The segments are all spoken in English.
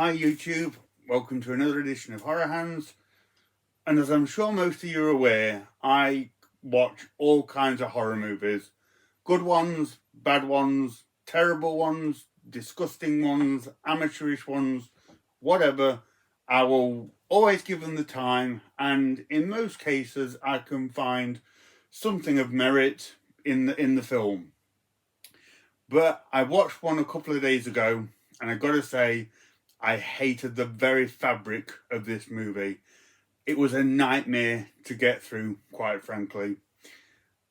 Hi YouTube, welcome to another edition of Horror Hands. And as I'm sure most of you are aware, I watch all kinds of horror movies. Good ones, bad ones, terrible ones, disgusting ones, amateurish ones, whatever. I will always give them the time, and in most cases I can find something of merit in the film. But I watched one a couple of days ago, and I gotta say, I hated the very fabric of this movie. It was a nightmare to get through, quite frankly.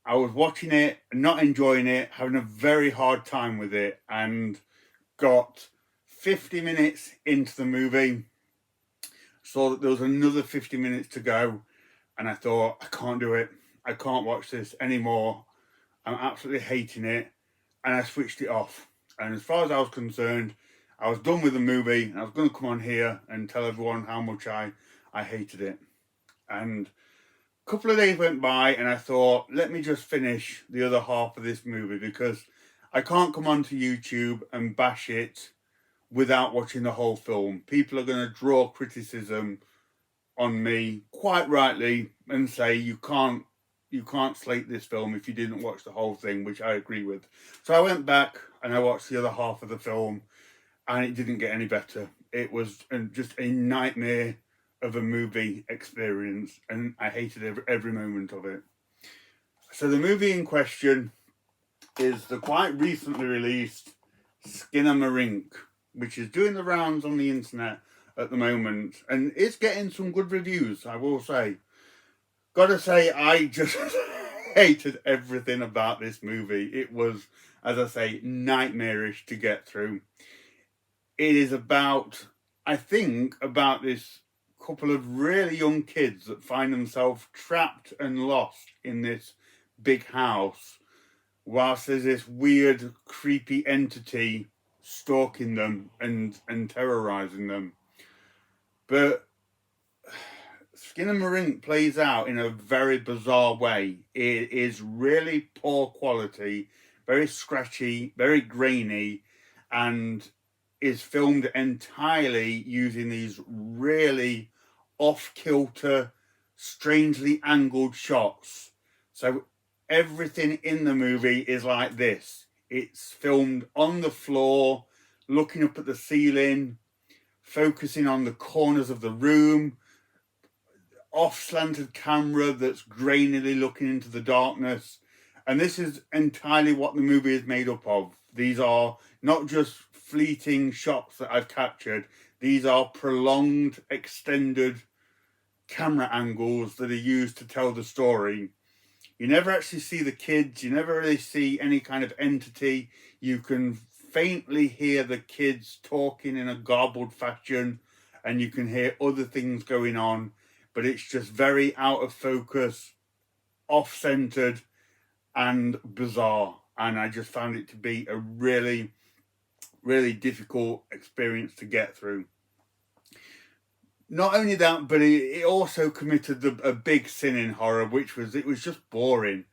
I was watching it, not enjoying it, having a very hard time with it, and got 50 minutes into the movie, saw that there was another 50 minutes to go, and I thought, I can't do it. I can't watch this anymore. I'm absolutely hating it, and I switched it off. And as far as I was concerned, I was done with the movie, and I was going to come on here and tell everyone how much I hated it. And a couple of days went by, and I thought, let me just finish the other half of this movie, because I can't come onto YouTube and bash it without watching the whole film. People are going to draw criticism on me, quite rightly, and say you can't slate this film if you didn't watch the whole thing, which I agree with. So I went back and I watched the other half of the film, and it didn't get any better. It was just a nightmare of a movie experience, and I hated every moment of it. So the movie in question is the quite recently released Skinamarink, which is doing the rounds on the internet at the moment, and it's getting some good reviews, I will say. Gotta say, I just hated everything about this movie. It was, as I say, nightmarish to get through. It is about, I think, about this couple of really young kids that find themselves trapped and lost in this big house, whilst there's this weird, creepy entity stalking them and terrorizing them. But Skinamarink plays out in a very bizarre way. It is really poor quality, very scratchy, very grainy, and is filmed entirely using these really off-kilter, strangely angled shots. So everything in the movie is like this. It's filmed on the floor, looking up at the ceiling, focusing on the corners of the room, off-slanted camera that's grainily looking into the darkness. And this is entirely what the movie is made up of. These are not just fleeting shots that I've captured. These are prolonged, extended camera angles that are used to tell the story. You never actually see the kids. You never really see any kind of entity. You can faintly hear the kids talking in a garbled fashion, and you can hear other things going on, but it's just very out of focus, off-centered, and bizarre. And I just found it to be a really, really difficult experience to get through. Not only that, but it also committed a big sin in horror, which was it was just boring.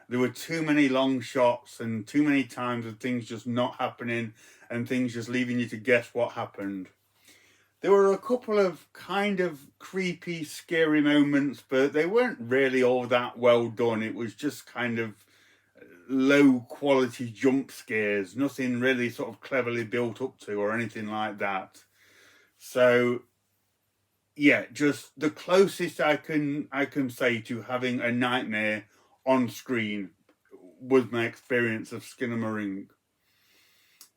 There were too many long shots and too many times of things just not happening and things just leaving you to guess what happened. There were a couple of kind of creepy, scary moments, but they weren't really all that well done. It was just kind of low quality jump scares, nothing really sort of cleverly built up to or anything like that. So yeah, just the closest I can say to having a nightmare on screen was my experience of Skinamarink.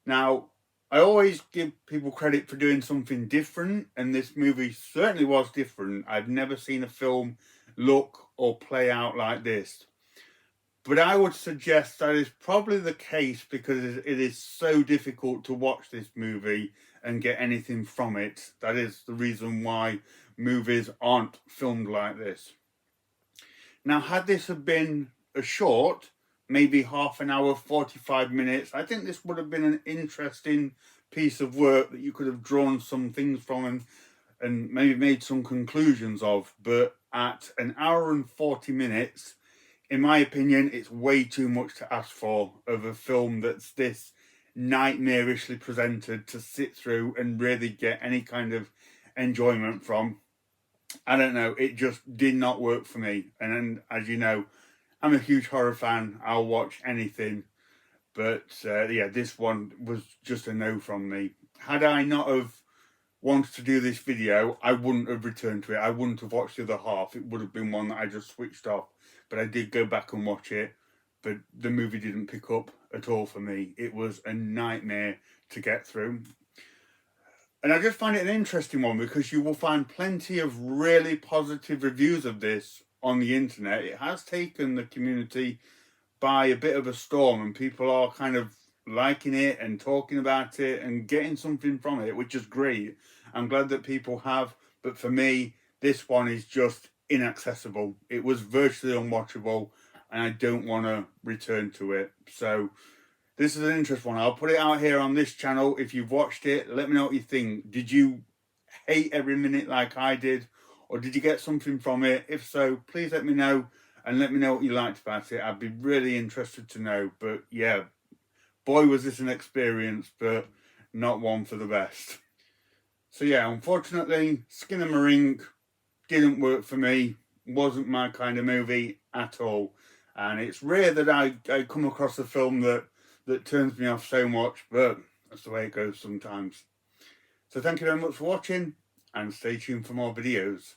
Now, I always give people credit for doing something different, and this movie certainly was different. I've never seen a film look or play out like this. But I would suggest that is probably the case because it is so difficult to watch this movie and get anything from it. That is the reason why movies aren't filmed like this. Now, had this have been a short, maybe half an hour, 45 minutes, I think this would have been an interesting piece of work that you could have drawn some things from and maybe made some conclusions of. But at an hour and 40 minutes, in my opinion, it's way too much to ask for of a film that's this nightmarishly presented to sit through and really get any kind of enjoyment from. I don't know, it just did not work for me. And as you know, I'm a huge horror fan. I'll watch anything. But yeah, this one was just a no from me. Had I not have wanted to do this video, I wouldn't have returned to it. I wouldn't have watched the other half. It would have been one that I just switched off. But I did go back and watch it. But the movie didn't pick up at all for me. It was a nightmare to get through. And I just find it an interesting one because you will find plenty of really positive reviews of this on the internet. It has taken the community by a bit of a storm, and people are kind of liking it and talking about it and getting something from it, which is great. I'm glad that people have, but for me, this one is just inaccessible. It was virtually unwatchable, and I don't want to return to it. So this is an interesting one. I'll put it out here on this channel. If you've watched it, let me know what you think. Did you hate every minute like I did, or did you get something from it? If so, please let me know, and let me know what you liked about it. I'd be really interested to know. But yeah, boy was this an experience, but not one for the best. So yeah, unfortunately, Skinamarink didn't work for me. Wasn't my kind of movie at all. And it's rare that I come across a film that turns me off so much, but that's the way it goes sometimes. So thank you very much for watching, and stay tuned for more videos.